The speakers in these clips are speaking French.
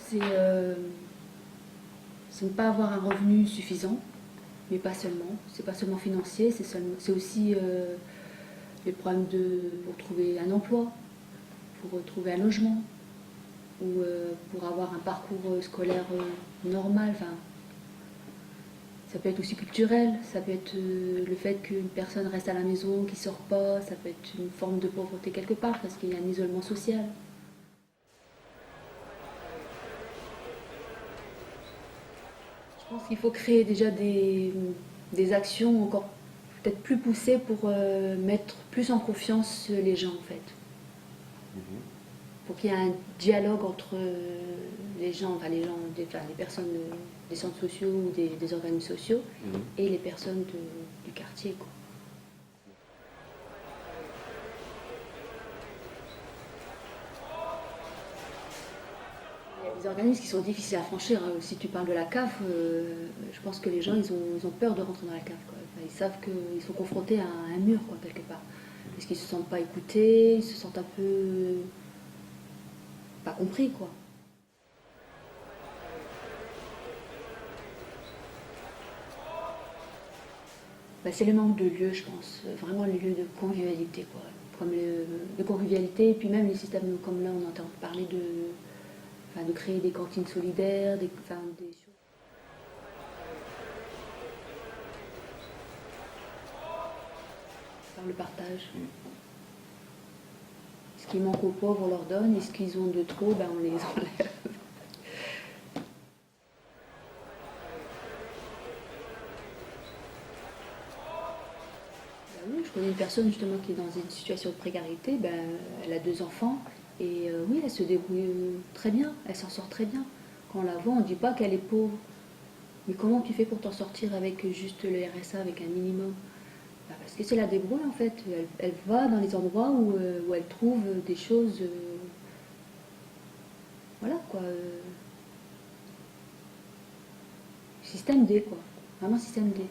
c'est ne pas avoir un revenu suffisant, mais pas seulement. C'est pas seulement financier, c'est aussi les problèmes pour trouver un emploi, pour trouver un logement, ou pour avoir un parcours scolaire normal. Enfin, ça peut être aussi culturel, ça peut être le fait qu'une personne reste à la maison, qui ne sort pas, ça peut être une forme de pauvreté quelque part, parce qu'il y a un isolement social. Je pense qu'il faut créer déjà des actions encore peut-être plus poussées pour mettre plus en confiance les gens en fait. Pour qu'il y ait un dialogue entre les gens, les personnes des centres sociaux ou des organismes sociaux et les personnes du quartier, quoi. Il y a des organismes qui sont difficiles à franchir. Si tu parles de la CAF, je pense que les gens ils ont peur de rentrer dans la CAF, quoi. Enfin, ils savent qu'ils sont confrontés à un mur, quoi, quelque part. Parce qu'ils ne se sentent pas écoutés, ils se sentent un peu pas compris, quoi. Bah, c'est le manque de lieux, je pense. Vraiment le lieu de convivialité, quoi. Comme de convivialité, et puis même les systèmes, comme là on entend parler de créer des cantines solidaires, des choses. Faire le partage. Ce qui manque aux pauvres, on leur donne, et ce qu'ils ont de trop, ben, on les enlève. Ben oui, je connais une personne justement qui est dans une situation de précarité, ben, elle a 2 enfants, et oui, elle se débrouille très bien, elle s'en sort très bien. Quand on la voit, on ne dit pas qu'elle est pauvre. Mais comment tu fais pour t'en sortir avec juste le RSA, avec un minimum? Bah, parce que c'est la débrouille en fait. Elle va dans les endroits où elle trouve des choses. Voilà quoi. Système D quoi. Vraiment système D.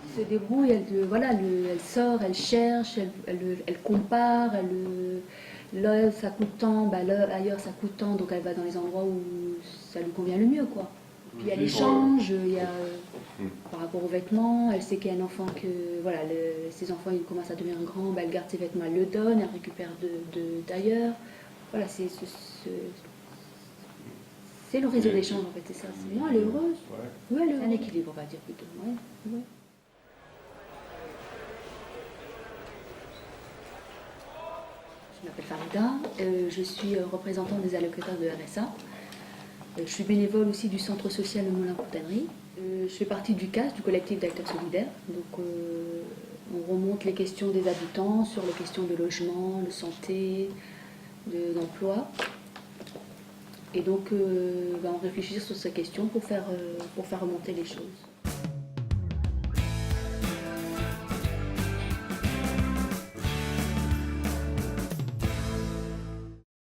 Elle se débrouille, elle sort, elle cherche, elle compare, là ça coûte tant, bah, là ailleurs ça coûte tant, donc elle va dans les endroits où ça lui convient le mieux quoi. Puis elle échange, il y a par rapport aux vêtements, elle sait qu'il y a un enfant que voilà, ses enfants ils commencent à devenir grands, bah, elle garde ses vêtements, elle le donne, elle récupère d'ailleurs. Voilà, c'est le réseau d'échange en fait, c'est ça. Non, elle est heureuse. Ouais, elle est un équilibre on va dire plutôt. Ouais, ouais. Je m'appelle Farida, je suis représentante des allocataires de RSA. Je suis bénévole aussi du centre social Le Moulin-Courtannerie. Je fais partie du CAS, du collectif d'acteurs solidaires. Donc on remonte les questions des habitants sur les questions de logement, de santé, d'emploi. Et donc on réfléchit sur ces questions pour faire remonter les choses.